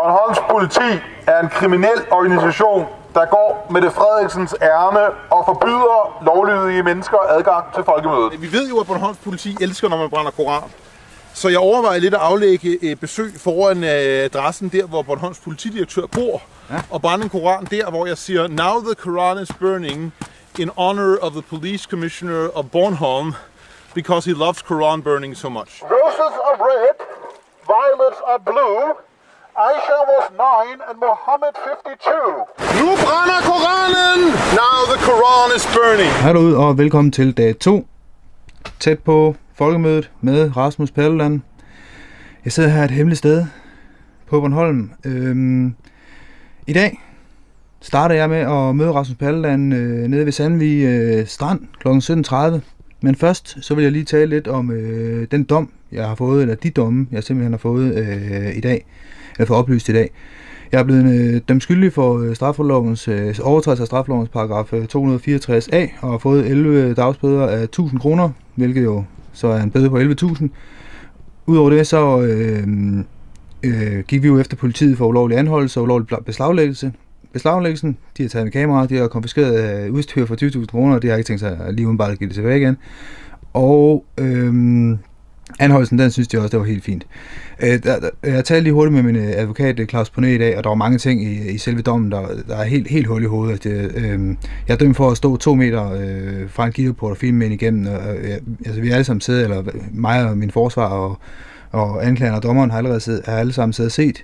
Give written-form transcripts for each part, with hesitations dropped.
Bornholms politi er en kriminel organisation, der går Mette Frederiksens ærne og forbyder lovlydige mennesker adgang til folkemødet. Vi ved jo, at Bornholms politi elsker, når man brænder koran. Så jeg overvejer lidt at aflægge et besøg foran adressen der, hvor Bornholms politidirektør bor. Ja. Og brænde en koran der, hvor jeg siger, "Now the Quran is burning in honor of the police commissioner of Bornholm, because he loves Quran burning so much." Roses are red, violets are blue. Aisha was 9 and Mohammed 52. Nu brænder Koranen! Now the Quran is burning. Hej derude, og velkommen til dag 2. Tæt på folkemødet med Rasmus Paludan. Jeg sidder her et hemmeligt sted på Bornholm. I dag starter jeg med at møde Rasmus Paludan nede ved Sandvig Strand kl. 17.30. Men først så vil jeg lige tale lidt om den dom, jeg har fået, eller de domme, jeg simpelthen har fået i dag, eller fået oplyst i dag. Jeg er blevet dømt skyldig for straffelovens overtrædelse af straffelovens paragraf 264a og har fået 11 dagsbøder af 1.000 kroner, hvilket jo så er en bøde på 11.000. Udover det så gik vi jo efter politiet for ulovlig anholdelse og ulovlig beslaglæggelse. Beslaglæggelsen, de har taget med kamera, de har konfiskeret udstyr for 20.000 kroner, og de har ikke tænkt sig lige uden bare at give det tilbage igen. Og anholdelsen, den synes jeg også, det var helt fint. Jeg talte lige hurtigt med min advokat, Claus Poné, i dag, og der var mange ting i selve dommen, der er helt hul i hovedet. Jeg er dømt for at stå 2 meter fra en gitterport og filme ind igennem. Altså, vi er alle sammen siddet, eller mig og min forsvar og anklageren og dommeren har alle sammen siddet og set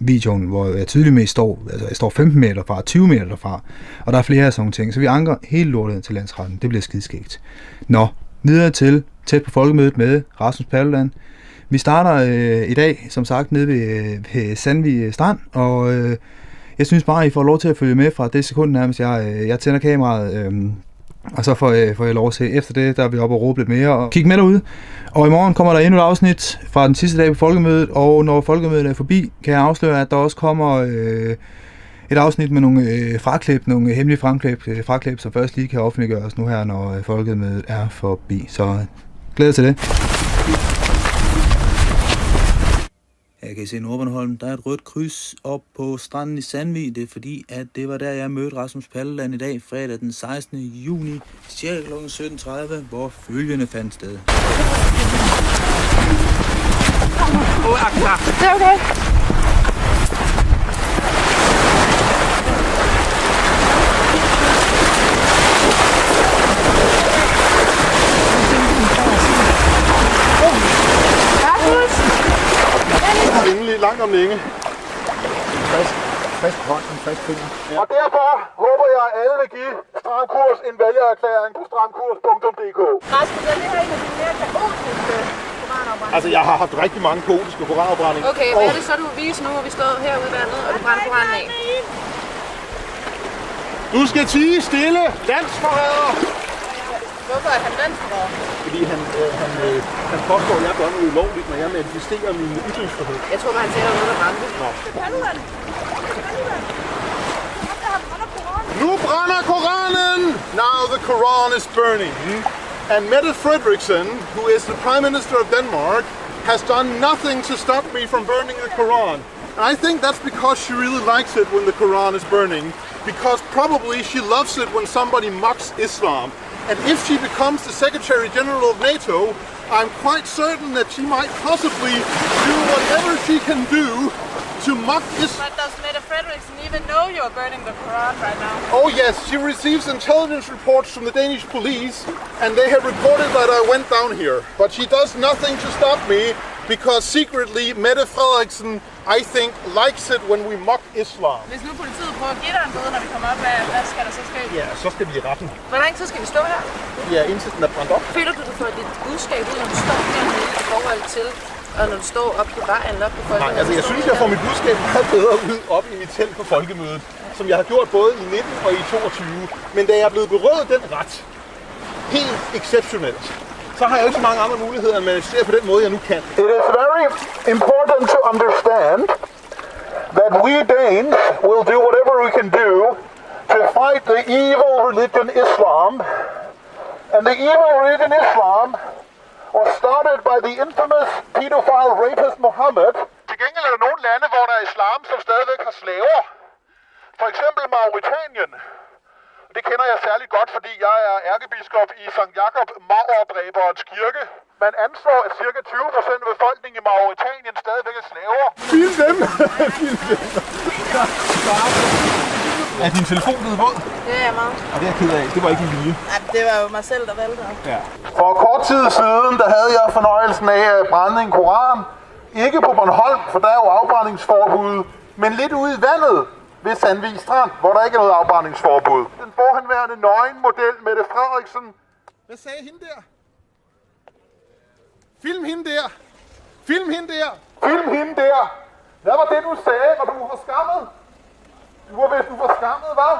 videoen, hvor jeg tydeligvis står, altså jeg står 15 meter fra, 20 meter derfra, og der er flere af sådan nogle ting, så vi anker helt lortet til landsretten. Det bliver skideskægt. Nå, videre til tæt på folkemødet med Rasmus Paludan. Vi starter i dag, som sagt, nede ved Sandvig Strand, og jeg synes bare, I får lov til at følge med fra det sekund nærmest, jeg tænder kameraet, og så får jeg lov at se. Efter det, der er vi oppe og råbe lidt mere og kigge med derude. Og i morgen kommer der endnu et afsnit fra den sidste dag på folkemødet, og når folkemødet er forbi, kan jeg afsløre, at der også kommer et afsnit med nogle fraklip, nogle hemmelige fraklip, som først lige kan offentliggøres nu her, når folkemødet er forbi. Så glæder til det. Jeg kan se i Nordbornholm, der er et rødt kryds op på stranden i Sandvig. Det er fordi, at det var der, jeg mødte Rasmus Paludan i dag, fredag den 16. juni, cirka kl. 17.30, hvor følgende fandt sted. Det er okay. Langt om længe. Frisk hånd, frisk finger. Ja. Og derfor håber jeg, at alle vil give Stram Kurs en vælgererklæring på stramkurs.dk. Rasmus, er det her en af de mere kaotiske koranafbrændinger? Altså, jeg har haft rigtig mange kaotiske koranafbrændinger. Okay, hvad er det så, du vil vise nu, hvor vi står herude i vandet, og du brænder koranen af? Du skal tie stille, landsforræder! Hvorfor er han landsforræder? Fordi han påstår, at jeg gør noget ulovligt, når jeg manifesterer min ytringsfrihed. Jeg tror bare, han tænker noget, der brændte. Nå. Paludan! Nu brænder Koranen! Now the Quran is burning. And Mette Frederiksen, who is the Prime Minister of Denmark, has done nothing to stop me from burning the Quran. And I think that's because she really likes it when the Quran is burning. Because probably she loves it when somebody mocks Islam. And if she becomes the Secretary General of NATO, I'm quite certain that she might possibly do whatever she can do to mock Islam. But does Mette Frederiksen even know you're burning the Quran right now? Oh yes, she receives intelligence reports from the Danish police, and they have reported that I went down here. But she does nothing to stop me, because secretly Mette Frederiksen, I think, likes it when we mock Islam. Hvis nu politiet prøver at give dig en bøde, når vi kommer op, hvad skal der så ske? Ja, så skal vi i retten. Hvor lang tid skal vi stå her? Ja, indtil den er brændt op. Føler du får dit budskab ud, når du står dernede i forhold til, og når du står op i vejen eller op på folkemødet? Nej, altså jeg synes, jeg får mit budskab meget bedre ud op i mit telt på folkemødet, som jeg har gjort både i 19 og i 22. Men da jeg er blevet berøvet den ret, helt exceptionelt, så har jeg ikke så mange andre muligheder, end at se på den måde, jeg nu kan. It is very important to understand that we Danes will do whatever we can do to fight the evil religion Islam. And the evil religion Islam was started by the infamous pedophile rapist Muhammad to Til gengæld er der nogle lande, hvor der er islam, som stadigvæk har slaver. For eksempel Mauritanien. Det kender jeg særligt godt, fordi jeg er ærkebiskop i Sankt Jakob Maurdræberens kirke. Man anslår, at ca. 20% af befolkningen i Mauritanien stadigvæk er slaver. Film dem! Er din telefon blevet våd? Det er jeg meget. Og det er jeg ked af. Det var ikke en vilje. Ja, det var jo mig selv, der valgte det. Ja. For kort tid siden, der havde jeg fornøjelsen af at brænde en koran. Ikke på Bornholm, for der er jo afbrændingsforbud, men lidt ude i vandet ved Sandvig Strand, hvor der ikke er noget afbrændingsforbud. Den forhenværende nøgenmodel Mette Frederiksen. Hvad sagde hende der? Film hende der! Film hende der! Film hende der! Hvad var det, du sagde, når du var forskammet? Du var vist forskammet, hva'?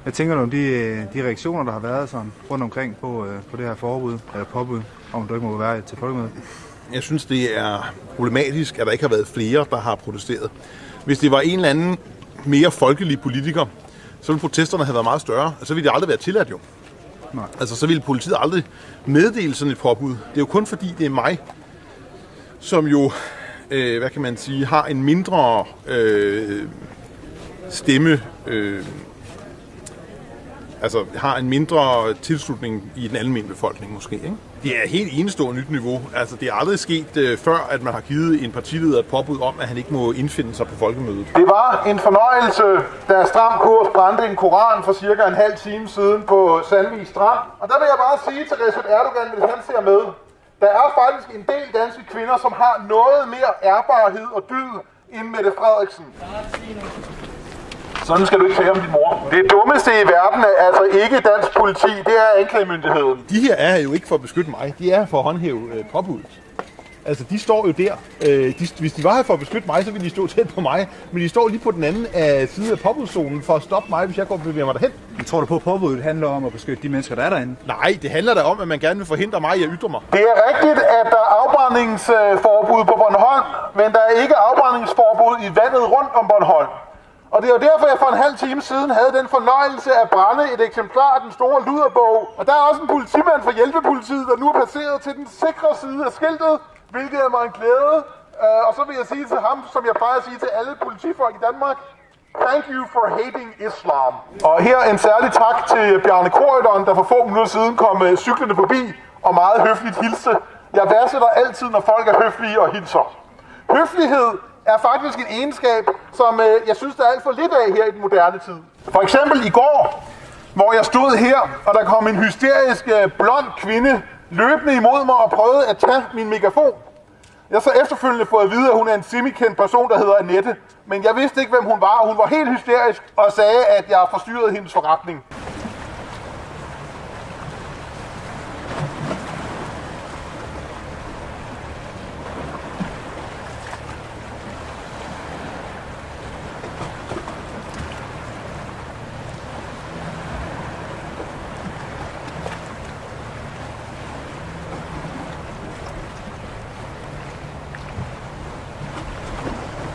Hvad tænker du om de reaktioner, der har været sådan rundt omkring på det her forbud, eller påbud, om du ikke må være til folkemødet? Jeg synes, det er problematisk, at der ikke har været flere, der har protesteret. Hvis det var en eller anden mere folkelig politiker, så ville protesterne have været meget større, og så ville det aldrig være tilladt jo. Nej. Altså, så ville politiet aldrig meddele sådan et påbud. Det er jo kun fordi, det er mig, som jo, hvad kan man sige, har en mindre stemme, altså har en mindre tilslutning i den almindelige befolkning måske, ikke? Det er et helt enestående nyt niveau. Altså, det er aldrig sket før, at man har givet en partileder et påbud om, at han ikke må indfinde sig på folkemødet. Det var en fornøjelse, da Stram Kurs brændte en koran for cirka en halv time siden på Sandvig Strand. Og der vil jeg bare sige til Recep Erdogan, hvis han ser med, der er faktisk en del danske kvinder, som har noget mere ærbarhed og dyd end Mette Frederiksen. Sådan skal du ikke tale om din mor. Det dummeste i verden er altså ikke dansk politi, det er anklagemyndigheden. De her er jo ikke for at beskytte mig, de er for at håndhæve påbuddet. Altså, de står jo der. Hvis de var her for at beskytte mig, så ville de stå tæt på mig. Men de står lige på den anden side af påbudszonen for at stoppe mig, hvis jeg går og bevæger mig derhen. Jeg tror du på, at påbuddet handler om at beskytte de mennesker, der er derinde? Nej, det handler da om, at man gerne vil forhindre mig i at ytre mig. Det er rigtigt, at der er afbrændingsforbud på Bornholm, men der er ikke afbrændingsforbud i vandet rundt om Bornholm. Og det er jo derfor, jeg for en halv time siden havde den fornøjelse at brænde et eksemplar af den store luderbog. Og der er også en politimand fra Hjælpepolitiet, der nu er passeret til den sikre side af skiltet, hvilket er mig en glæde. Og så vil jeg sige til ham, som jeg plejer at sige til alle politifolk i Danmark, thank you for hating Islam. Og her en særlig tak til Bjarne Corydon, der for få minutter siden kom cyklende forbi og meget høfligt hilste. Jeg værdsætter altid, når folk er høflige og hilser. Høflighed er faktisk en egenskab, som jeg synes, der er alt for lidt af her i den moderne tid. For eksempel i går, hvor jeg stod her, og der kom en hysterisk blond kvinde løbende imod mig og prøvede at tage min megafon. Jeg så efterfølgende fået at vide, at hun er en semikendt person, der hedder Annette. Men jeg vidste ikke, hvem hun var, og hun var helt hysterisk og sagde, at jeg forstyrrede hendes forretning.